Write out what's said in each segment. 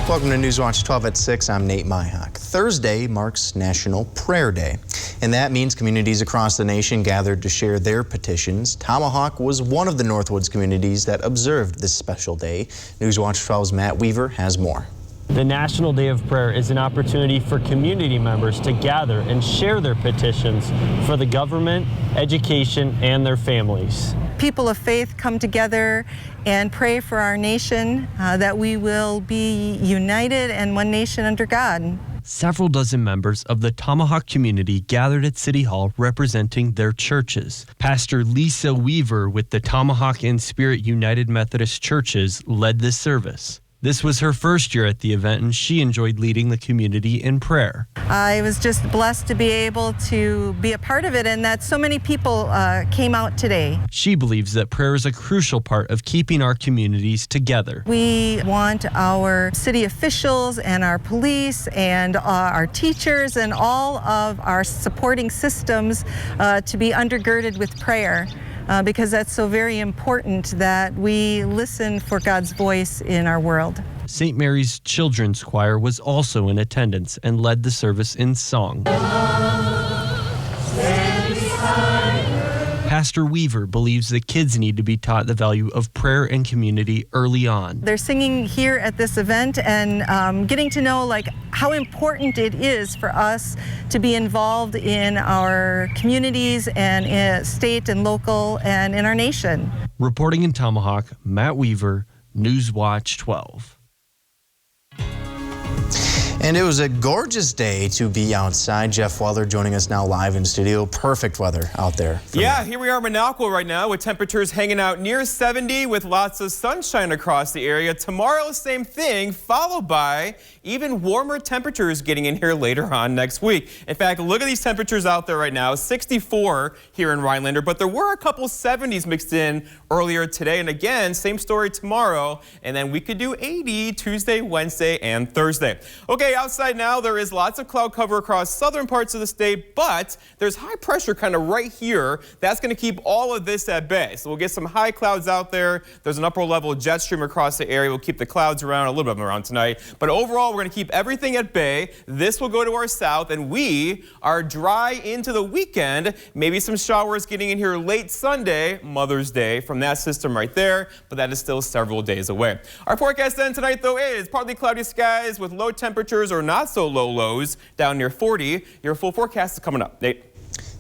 Welcome to Newswatch 12 at 6. I'm Nate Myhock. Thursday marks National Prayer Day, and that means communities across the nation gathered to share their petitions. Tomahawk was one of the Northwoods communities that observed this special day. Newswatch 12's Matt Weaver has more. The National Day of Prayer is an opportunity for community members to gather and share their petitions for the government, education, and their families. People of faith come together and pray for our nation, that we will be united and one nation under God. Several dozen members of the Tomahawk community gathered at City Hall representing their churches. Pastor Lisa Weaver with the Tomahawk and Spirit United Methodist Churches led this service. This was her first year at the event, and she enjoyed leading the community in prayer. I was just blessed to be able to be a part of it, and that so many people came out today. She believes that prayer is a crucial part of keeping our communities together. We want our city officials and our police and our teachers and all of our supporting systems to be undergirded with prayer. Because that's so very important that we listen for God's voice in our world. St. Mary's Children's Choir was also in attendance and led the service in song. Pastor Weaver believes that kids need to be taught the value of prayer and community early on. They're singing here at this event and getting to know how important it is for us to be involved in our communities and state and local and in our nation. Reporting in Tomahawk, Matt Weaver, Newswatch 12. And it was a gorgeous day to be outside. Jeff Weller joining us now live in studio. Perfect weather out there. Yeah, here we are in Minocqua right now with temperatures hanging out near 70 with lots of sunshine across the area. Tomorrow, same thing, followed by even warmer temperatures getting in here later on next week. In fact, look at these temperatures out there right now. 64 here in Rhinelander, but there were a couple 70s mixed in earlier today. And again, same story tomorrow. And then we could do 80 Tuesday, Wednesday, and Thursday. Okay, outside now, there is lots of cloud cover across southern parts of the state, but there's high pressure kind of right here. That's going to keep all of this at bay. So we'll get some high clouds out there. There's an upper level jet stream across the area. We'll keep the clouds around, a little bit of them around tonight. But overall, we're going to keep everything at bay. This will go to our south, and we are dry into the weekend. Maybe some showers getting in here late Sunday, Mother's Day, from that system right there, but that is still several days away. Our forecast then tonight, though, is partly cloudy skies with low temperatures or not so low lows down near 40. Your full forecast is coming up. Nate.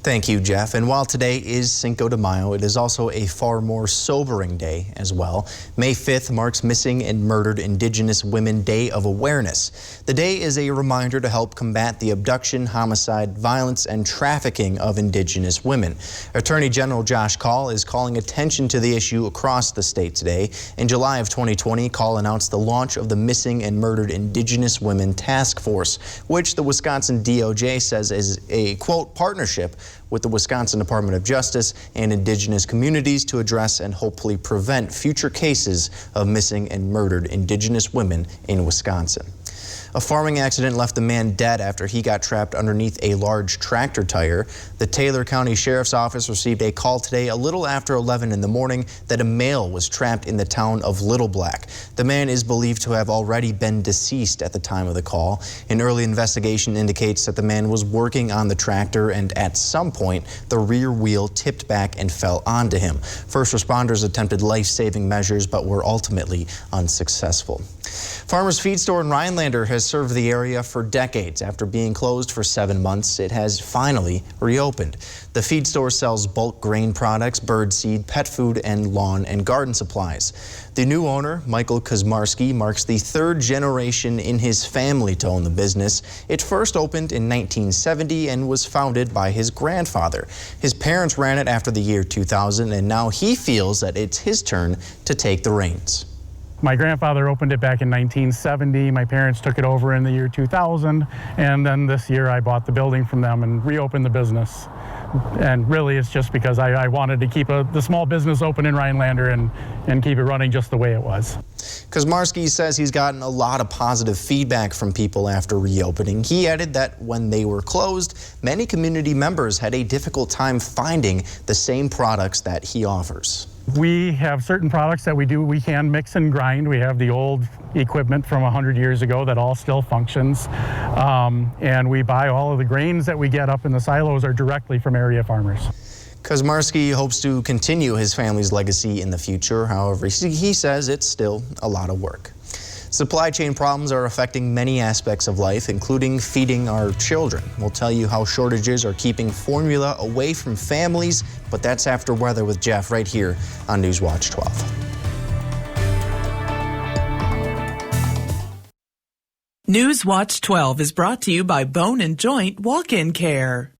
Thank you, Jeff. And while today is Cinco de Mayo, it is also a far more sobering day as well. May 5th marks Missing and Murdered Indigenous Women Day of Awareness. The day is a reminder to help combat the abduction, homicide, violence, and trafficking of Indigenous women. Attorney General Josh Kaul is calling attention to the issue across the state today. In July of 2020, Kaul announced the launch of the Missing and Murdered Indigenous Women Task Force, which the Wisconsin DOJ says is a, quote, partnership with the Wisconsin Department of Justice and Indigenous communities to address and hopefully prevent future cases of missing and murdered Indigenous women in Wisconsin. A farming accident left a man dead after he got trapped underneath a large tractor tire. The Taylor County Sheriff's Office received a call today a little after 11 in the morning that a male was trapped in the town of Little Black. The man is believed to have already been deceased at the time of the call. An early investigation indicates that the man was working on the tractor and at some point the rear wheel tipped back and fell onto him. First responders attempted life-saving measures but were ultimately unsuccessful. Farmers Feed Store in Rhinelander has served the area for decades. After being closed for 7 months, it has finally reopened. The feed store sells bulk grain products, bird seed, pet food, and lawn and garden supplies. The new owner, Michael Kazmarski, marks the third generation in his family to own the business. It first opened in 1970 and was founded by his grandfather. His parents ran it after the year 2000, and now he feels that it's his turn to take the reins. My grandfather opened it back in 1970. My parents took it over in the year 2000. And then this year I bought the building from them and reopened the business. And really it's just because I wanted to keep the small business open in Rhinelander and keep it running just the way it was. Kazmarski says he's gotten a lot of positive feedback from people after reopening. He added that when they were closed, many community members had a difficult time finding the same products that he offers. We have certain products that we can mix and grind. We have the old equipment from 100 years ago that all still functions. And we buy all of the grains that we get up in the silos are directly from area farmers. Kozmarski hopes to continue his family's legacy in the future. However, he says it's still a lot of work. Supply chain problems are affecting many aspects of life, including feeding our children. We'll tell you how shortages are keeping formula away from families, but that's after weather with Jeff right here on Newswatch 12. Newswatch 12 is brought to you by Bone and Joint Walk-In Care.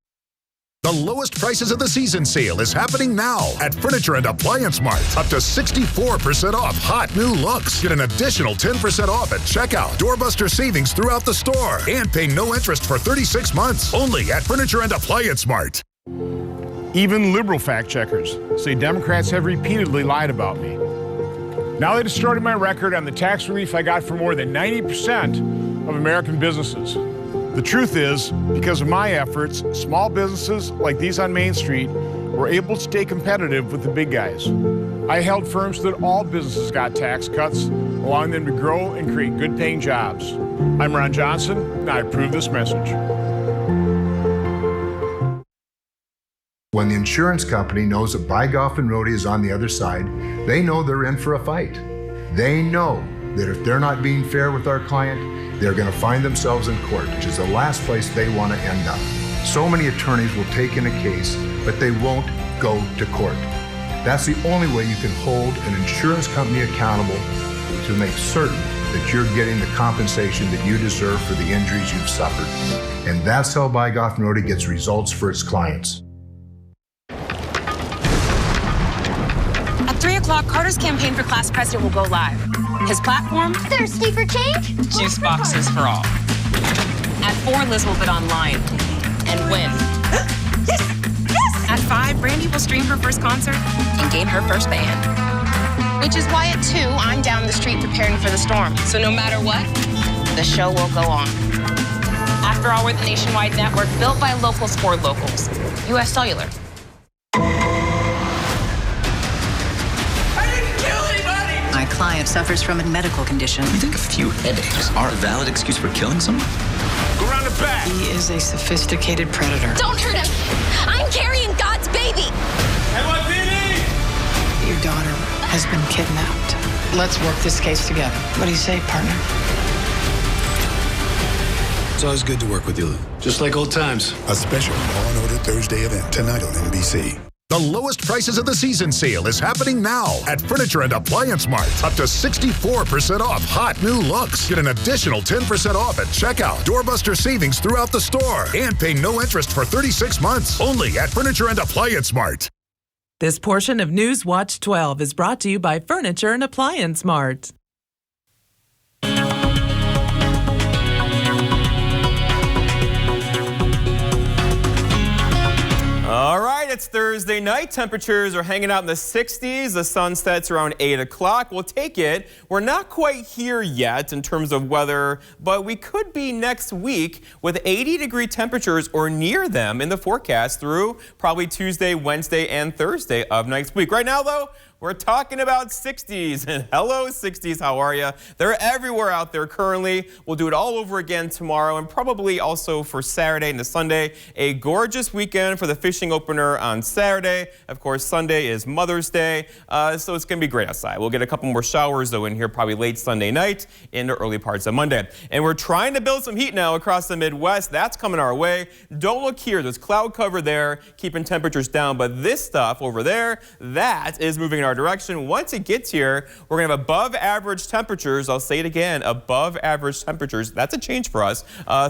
The lowest prices of the season sale is happening now at Furniture and Appliance Mart. Up to 64% off hot new looks. Get an additional 10% off at checkout. Doorbuster savings throughout the store. And pay no interest for 36 months. Only at Furniture and Appliance Mart. Even liberal fact checkers say Democrats have repeatedly lied about me. Now they distorted my record on the tax relief I got for more than 90% of American businesses. The truth is, because of my efforts, small businesses like these on Main Street were able to stay competitive with the big guys. I held firm so that all businesses got tax cuts, allowing them to grow and create good-paying jobs. I'm Ron Johnson, and I approve this message. When the insurance company knows that Bygoff and Rohde is on the other side, they know they're in for a fight. They know that if they're not being fair with our client, they're going to find themselves in court, which is the last place they want to end up. So many attorneys will take in a case, but they won't go to court. That's the only way you can hold an insurance company accountable to make certain that you're getting the compensation that you deserve for the injuries you've suffered. And that's how Bygoff and Rohde gets results for its clients. At 3 o'clock, Carter's campaign for class president will go live. His platform? Thirsty for change? Juice boxes for all. At 4, Liz will bid online and win. Yes! Yes! At 5, Brandy will stream her first concert and gain her first band. Which is why at 2, I'm down the street preparing for the storm. So no matter what, the show will go on. After all, we're the nationwide network built by locals for locals. U.S. Cellular. My client suffers from a medical condition. You think a few headaches are a valid excuse for killing someone? Go around the back. He is a sophisticated predator. Don't hurt him! I'm carrying God's baby! NYPD! Your daughter has been kidnapped. Let's work this case together. What do you say, partner? It's always good to work with you, Lou. Just like old times. A special Law & Order Thursday event tonight on NBC. The lowest prices of the season sale is happening now at Furniture and Appliance Mart. Up to 64% off hot new looks. Get an additional 10% off at checkout. Doorbuster savings throughout the store. And pay no interest for 36 months. Only at Furniture and Appliance Mart. This portion of Newswatch 12 is brought to you by Furniture and Appliance Mart. All right, it's Thursday night. Temperatures are hanging out in the 60s. The sun sets around 8 o'clock. We'll take it. We're not quite here yet in terms of weather, but we could be next week with 80-degree temperatures or near them in the forecast through probably Tuesday, Wednesday, and Thursday of next week. Right now, though, we're talking about 60s. And hello, 60s. How are you? They're everywhere out there currently. We'll do it all over again tomorrow and probably also for Saturday into Sunday. A gorgeous weekend for the fishing opener on Saturday. Of course, Sunday is Mother's Day, so it's going to be great outside. We'll get a couple more showers, though, in here probably late Sunday night into early parts of Monday. And we're trying to build some heat now across the Midwest. That's coming our way. Don't look here. There's cloud cover there, keeping temperatures down. But this stuff over there, that is moving in our direction. Once it gets here, we're going to have above average temperatures. I'll say it again, above average temperatures. That's a change for us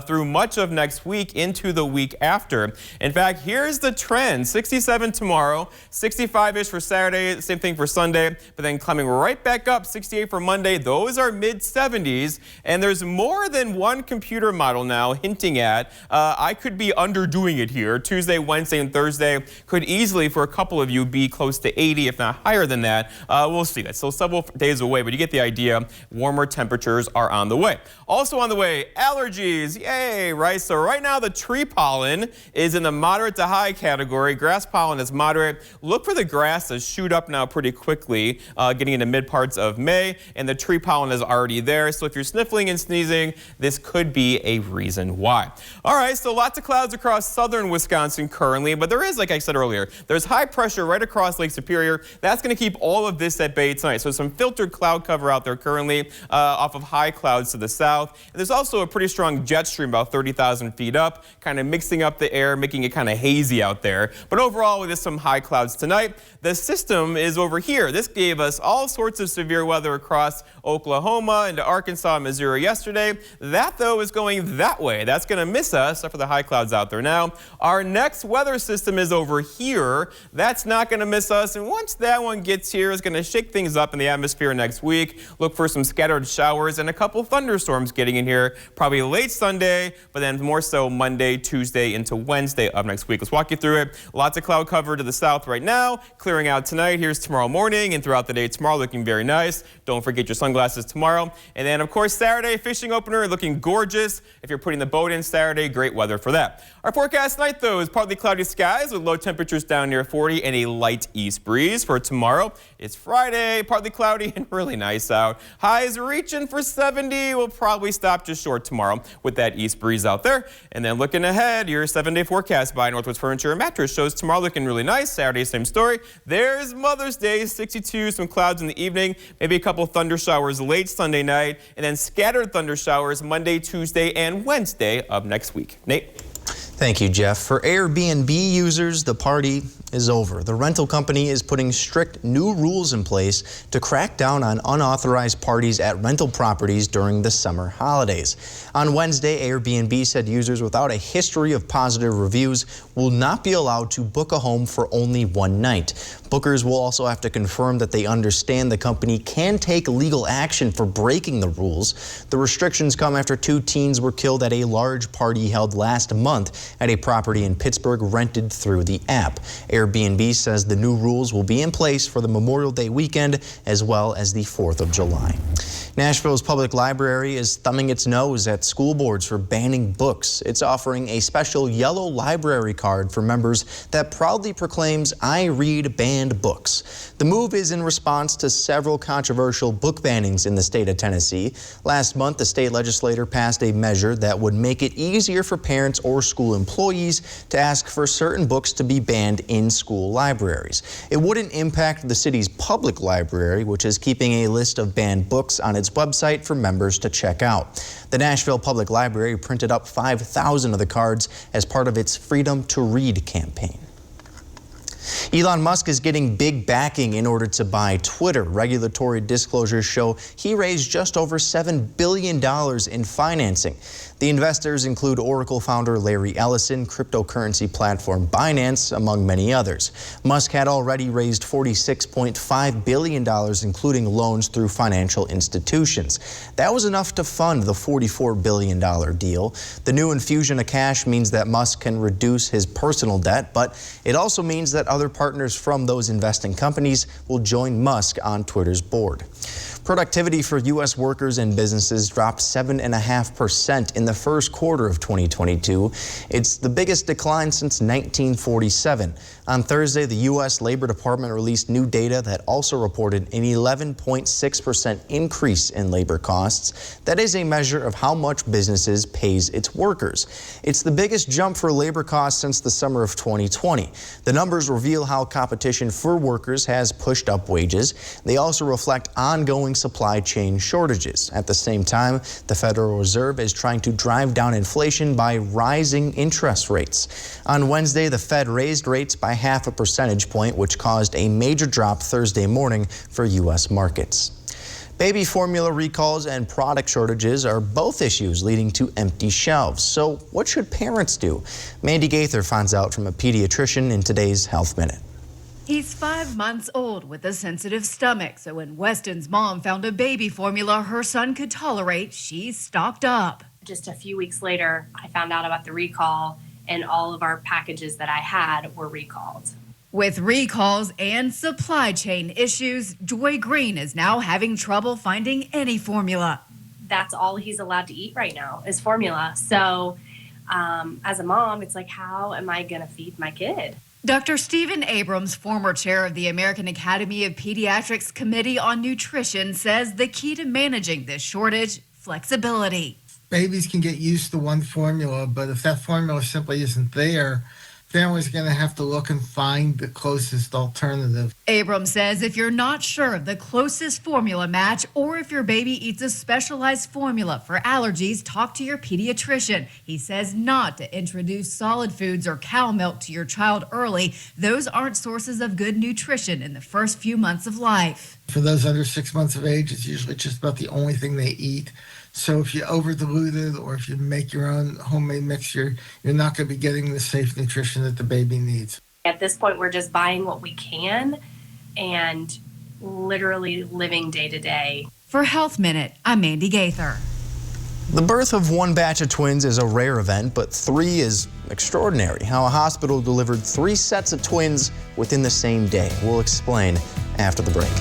through much of next week into the week after. In fact, here's the trend. 67 tomorrow, 65-ish for Saturday, same thing for Sunday, but then climbing right back up, 68 for Monday. Those are mid-70s, and there's more than one computer model now hinting at I could be underdoing it here. Tuesday, Wednesday, and Thursday could easily, for a couple of you, be close to 80, if not higher cleaner than that. We'll see. That's still several days away, but you get the idea. Warmer temperatures are on the way. Also on the way, allergies. Yay, right? So right now the tree pollen is in the moderate to high category. Grass pollen is moderate. Look for the grass to shoot up now pretty quickly, getting into mid parts of May, and the tree pollen is already there. So if you're sniffling and sneezing, this could be a reason why. All right, so lots of clouds across southern Wisconsin currently, but there is, like I said earlier, there's high pressure right across Lake Superior. That's going to keep all of this at bay tonight. So some filtered cloud cover out there currently off of high clouds to the south. And there's also a pretty strong jet stream about 30,000 feet up, kind of mixing up the air, making it kind of hazy out there. But overall, with some high clouds tonight, the system is over here. This gave us all sorts of severe weather across Oklahoma into Arkansas and Missouri yesterday. That, though, is going that way. That's going to miss us for the high clouds out there now. Our next weather system is over here. That's not going to miss us. And once that one gets here, it's going to shake things up in the atmosphere next week. Look for some scattered showers and a couple thunderstorms getting in here probably late Sunday, but then more so Monday, Tuesday into Wednesday of next week. Let's walk you through it. Lots of cloud cover to the south right now, clearing out tonight. Here's tomorrow morning and throughout the day tomorrow, looking very nice. Don't forget your sunglasses tomorrow. And then, of course, Saturday, fishing opener, looking gorgeous. If you're putting the boat in Saturday, great weather for that. Our forecast tonight, though, is partly cloudy skies with low temperatures down near 40 and a light east breeze. For tomorrow, it's Friday, partly cloudy and really nice out. Highs reaching for 70. We'll probably stop just short tomorrow with that east breeze out there. And then looking ahead, your 7-day forecast by Northwest Furniture and Mattress shows tomorrow looking really nice. Saturday, same story. There's Mother's Day, 62, some clouds in the evening, maybe a couple thunder showers late Sunday night, and then scattered thunder showers Monday, Tuesday, and Wednesday of next week. Nate? Thank you, Jeff. For Airbnb users, the party is over. The rental company is putting strict new rules in place to crack down on unauthorized parties at rental properties during the summer holidays. On Wednesday, Airbnb said users without a history of positive reviews will not be allowed to book a home for only one night. Bookers will also have to confirm that they understand the company can take legal action for breaking the rules. The restrictions come after 2 teens were killed at a large party held last month at a property in Pittsburgh rented through the app. Airbnb says the new rules will be in place for the Memorial Day weekend as well as the 4th of July. Nashville's public library is thumbing its nose at school boards for banning books. It's offering a special yellow library card for members that proudly proclaims, "I read banned books." The move is in response to several controversial book bannings in the state of Tennessee. Last month, the state legislature passed a measure that would make it easier for parents or school employees to ask for certain books to be banned in school libraries. It wouldn't impact the city's public library, which is keeping a list of banned books on its website for members to check out. The Nashville Public Library printed up 5,000 of the cards as part of its Freedom to Read campaign. Elon Musk is getting big backing in order to buy Twitter. Regulatory disclosures show he raised just over $7 billion in financing. The investors include Oracle founder Larry Ellison, cryptocurrency platform Binance, among many others. Musk had already raised $46.5 billion, including loans through financial institutions. That was enough to fund the $44 billion deal. The new infusion of cash means that Musk can reduce his personal debt, but it also means that other partners from those investing companies will join Musk on Twitter's board. Productivity for U.S. workers and businesses dropped 7.5% in the first quarter of 2022. It's the biggest decline since 1947. On Thursday, the U.S. Labor Department released new data that also reported an 11.6% increase in labor costs. That is a measure of how much businesses pays its workers. It's the biggest jump for labor costs since the summer of 2020. The numbers reveal how competition for workers has pushed up wages. They also reflect ongoing supply chain shortages. At the same time, the Federal Reserve is trying to drive down inflation by rising interest rates. On Wednesday, the Fed raised rates by half a percentage point, which caused a major drop Thursday morning for U.S. markets. Baby formula recalls and product shortages are both issues leading to empty shelves. So what should parents do? Mandy Gaither finds out from a pediatrician in today's Health Minute. He's 5 months old with a sensitive stomach, so when Weston's mom found a baby formula her son could tolerate, she stocked up. Just a few weeks later, I found out about the recall, and all of our packages that I had were recalled. With recalls and supply chain issues, Joy Green is now having trouble finding any formula. That's all he's allowed to eat right now is formula. So as a mom, it's like, how am I going to feed my kid? Dr. Stephen Abrams, former chair of the American Academy of Pediatrics Committee on Nutrition, says the key to managing this shortage, flexibility. Babies can get used to one formula, but if that formula simply isn't there, families are going to have to look and find the closest alternative. Abrams says if you're not sure of the closest formula match or if your baby eats a specialized formula for allergies, talk to your pediatrician. He says not to introduce solid foods or cow milk to your child early. Those aren't sources of good nutrition in the first few months of life. For those under 6 months of age, it's usually just about the only thing they eat. So if you over-dilute it or if you make your own homemade mixture, you're not going to be getting the safe nutrition that the baby needs. At this point, we're just buying what we can and literally living day to day. For Health Minute, I'm Mandy Gaither. The birth of one batch of twins is a rare event, but 3 is extraordinary. How a hospital delivered 3 sets of twins within the same day. We'll explain after the break.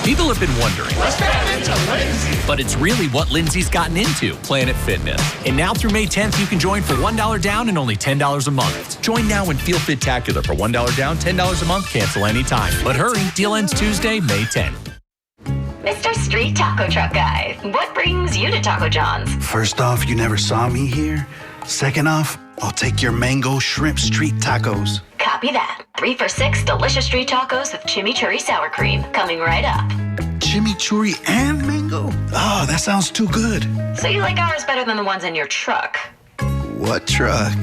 People have been wondering, what's happening to Lindsay? But it's really what Lindsay's gotten into, Planet Fitness. And now through May 10th, you can join for $1 down and only $10 a month. Join now and feel fit-tacular for $1 down, $10 a month, cancel anytime. But hurry, deal ends Tuesday, May 10th. Mr. Street Taco Truck Guy, what brings you to Taco John's? First off, you never saw me here. Second off, I'll take your mango shrimp street tacos. Copy that. 3 for $6 delicious street tacos with chimichurri sour cream. Coming right up. Chimichurri and mango? Oh, that sounds too good. So you like ours better than the ones in your truck? What truck?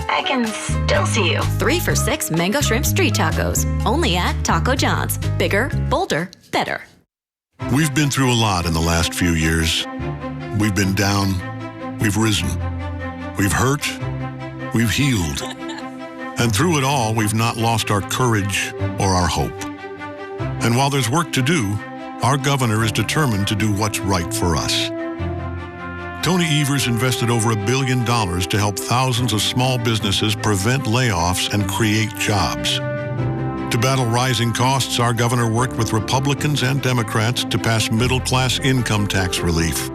I can still see you. 3 for $6 mango shrimp street tacos. Only at Taco John's. Bigger, bolder, better. We've been through a lot in the last few years. We've been down, we've risen, we've hurt, we've healed. And through it all, we've not lost our courage or our hope. And while there's work to do, our governor is determined to do what's right for us. Tony Evers invested over $1 billion to help thousands of small businesses prevent layoffs and create jobs. To battle rising costs, our governor worked with Republicans and Democrats to pass middle-class income tax relief.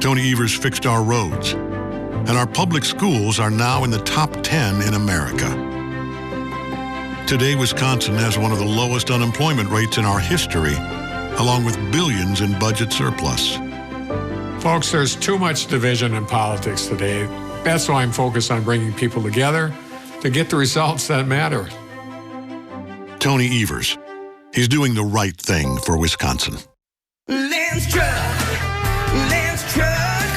Tony Evers fixed our roads, and our public schools are now in the top 10 in America. Today, Wisconsin has one of the lowest unemployment rates in our history, along with billions in budget surplus. Folks, there's too much division in politics today. That's why I'm focused on bringing people together to get the results that matter. Tony Evers. He's doing the right thing for Wisconsin. Lance Truck. Lance Truck.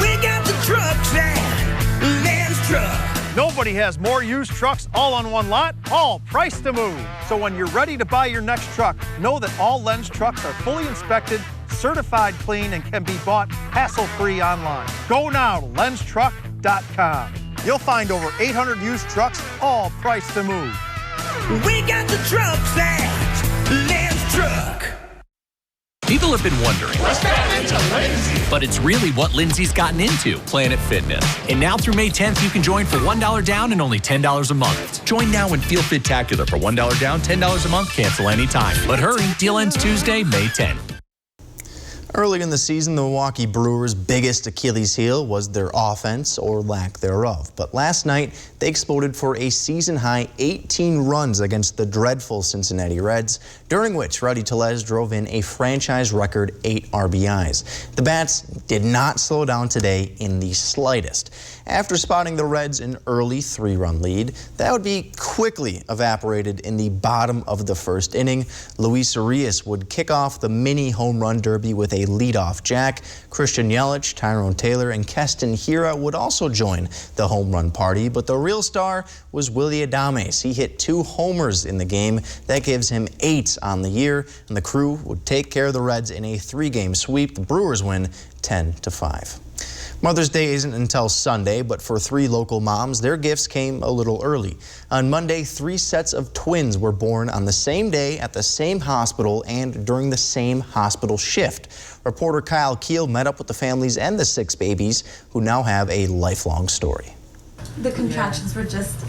We got the trucks at Lance Truck. Nobody has more used trucks all on one lot, all priced to move. So when you're ready to buy your next truck, know that all Lens trucks are fully inspected, certified clean, and can be bought hassle-free online. Go now to lenstruck.com. You'll find over 800 used trucks, all priced to move. We got the trucks at Lance Truck. People have been wondering, what's happening to Lindsay? But it's really what Lindsay's gotten into, Planet Fitness. And now through May 10th, you can join for $1 down and only $10 a month. Join now and feel fit-tacular for $1 down, $10 a month, cancel anytime. But hurry, deal ends Tuesday, May 10th. Early in the season, the Milwaukee Brewers' biggest Achilles heel was their offense or lack thereof. But last night, they exploded for a season-high 18 runs against the dreadful Cincinnati Reds, during which Rowdy Tellez drove in a franchise record 8 RBIs. The Bats did not slow down today in the slightest. After spotting the Reds an early 3-run lead, that would be quickly evaporated in the bottom of the first inning. Luis Urias would kick off the mini home run derby with a leadoff jack. Christian Yelich, Tyrone Taylor, and Keston Hiura would also join the home run party, but the real star was Willy Adames. He hit 2 homers in the game. That gives him 8 on the year, and the crew would take care of the Reds in a 3-game sweep. The Brewers win 10-5. Mother's Day isn't until Sunday, but for 3 local moms, their gifts came a little early. On Monday, 3 sets of twins were born on the same day at the same hospital and during the same hospital shift. Reporter Kyle Keel met up with the families and the 6 babies, who now have a lifelong story. the contractions were just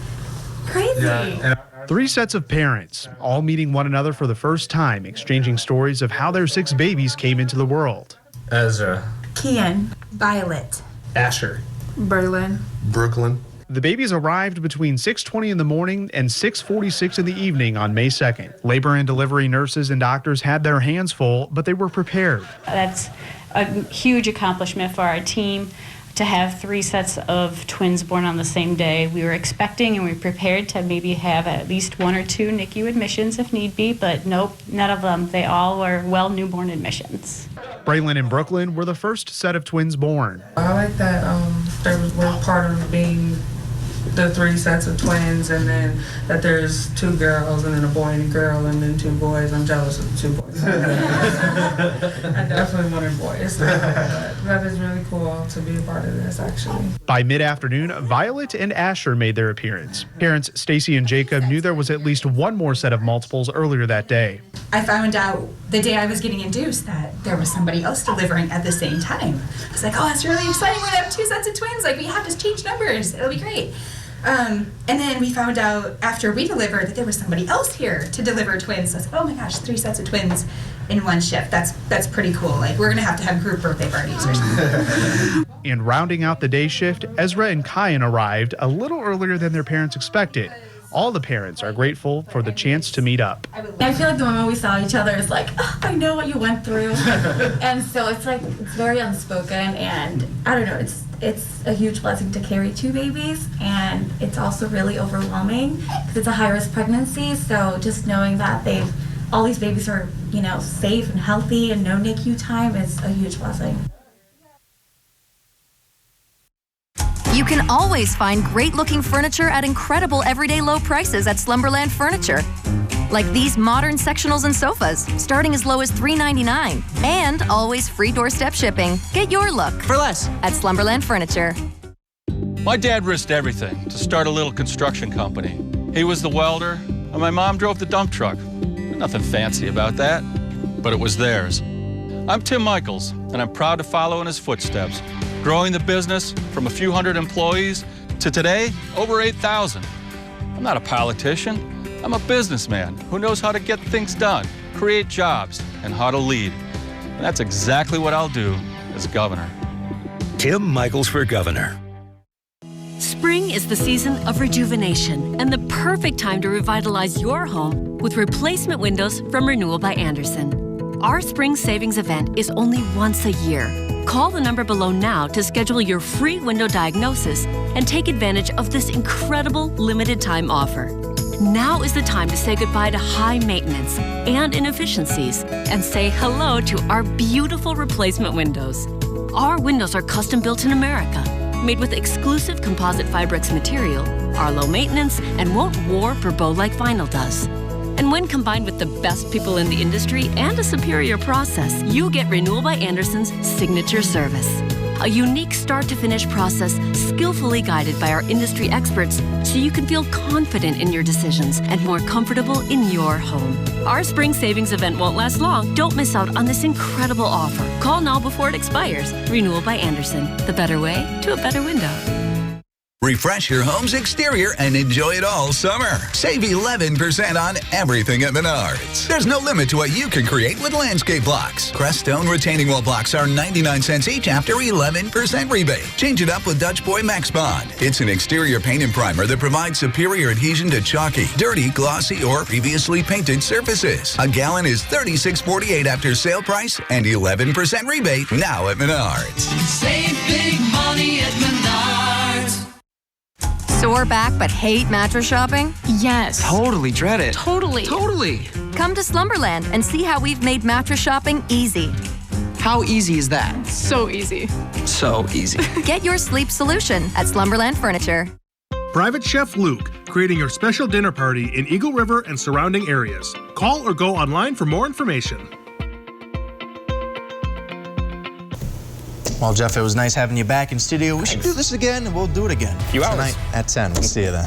crazy. 3 sets of parents, all meeting one another for the first time, exchanging stories of how their 6 babies came into the world. Ezra. Kian. Violet. Asher. Berlin. Brooklyn. The babies arrived between 6:20 in the morning and 6:46 in the evening on May 2nd. Labor and delivery nurses and doctors had their hands full, but they were prepared. That's a huge accomplishment for our team to have 3 sets of twins born on the same day. We were expecting and we were prepared to maybe have at least 1 or 2 NICU admissions if need be, but nope, none of them. They all were well newborn admissions. Braylon and Brooklyn were the first set of twins born. I like that we're part of being the 3 sets of twins, and then that there's 2 girls and then a boy and a girl and then 2 boys. I'm jealous of the 2 boys. I definitely wanted boys. But that is really cool to be a part of this, actually. By mid-afternoon, Violet and Asher made their appearance. Parents Stacy and Jacob knew there was at least 1 more set of multiples earlier that day. I found out the day I was getting induced that there was somebody else delivering at the same time. I was like, oh, that's really exciting. We're going to have 2 sets of twins. Like, we have to change numbers. It'll be great. And then we found out after we delivered that there was somebody else here to deliver twins. So I was like, oh my gosh, 3 sets of twins in 1 shift. That's pretty cool. Like, we're going to have group birthday parties or something. And rounding out the day shift, Ezra and Kyan arrived a little earlier than their parents expected. All the parents are grateful for the chance to meet up. I feel like the moment we saw each other is like, oh, I know what you went through. And so it's like, it's very unspoken, and I don't know, it's a huge blessing to carry 2 babies, and it's also really overwhelming because it's a high-risk pregnancy. So just knowing that all these babies are, safe and healthy and no NICU time is a huge blessing. You can always find great-looking furniture at incredible everyday low prices at Slumberland Furniture. Like these modern sectionals and sofas, starting as low as $3.99. And always free doorstep shipping. Get your look for less at Slumberland Furniture. My dad risked everything to start a little construction company. He was the welder, and my mom drove the dump truck. Nothing fancy about that, but it was theirs. I'm Tim Michaels, and I'm proud to follow in his footsteps, growing the business from a few hundred employees to today, over 8,000. I'm not a politician. I'm a businessman who knows how to get things done, create jobs, and how to lead. And that's exactly what I'll do as governor. Tim Michaels for governor. Spring is the season of rejuvenation and the perfect time to revitalize your home with replacement windows from Renewal by Andersen. Our spring savings event is only once a year. Call the number below now to schedule your free window diagnosis and take advantage of this incredible limited time offer. Now is the time to say goodbye to high maintenance and inefficiencies and say hello to our beautiful replacement windows. Our windows are custom built in America, made with exclusive composite Fibrex material, are low maintenance, and won't warp or bow like vinyl does. And when combined with the best people in the industry and a superior process, you get Renewal by Andersen's signature service. A unique start-to-finish process skillfully guided by our industry experts so you can feel confident in your decisions and more comfortable in your home. Our spring savings event won't last long. Don't miss out on this incredible offer. Call now before it expires. Renewal by Andersen, the better way to a better window. Refresh your home's exterior and enjoy it all summer. Save 11% on everything at Menards. There's no limit to what you can create with landscape blocks. Creststone retaining wall blocks are 99 cents each after 11% rebate. Change it up with Dutch Boy Max Bond. It's an exterior paint and primer that provides superior adhesion to chalky, dirty, glossy, or previously painted surfaces. A gallon is $36.48 after sale price and 11% rebate now at Menards. Save big money at Menards. Sore back but hate mattress shopping? Yes. Totally dread it. Totally. Come to Slumberland and see how we've made mattress shopping easy. How easy is that? So easy. So easy. Get your sleep solution at Slumberland Furniture. Private Chef Luke, creating your special dinner party in Eagle River and surrounding areas. Call or go online for more information. Well, Jeff, it was nice having you back in studio. We should do this again, and we'll do it again. Few hours. Tonight at 10. We'll see you then.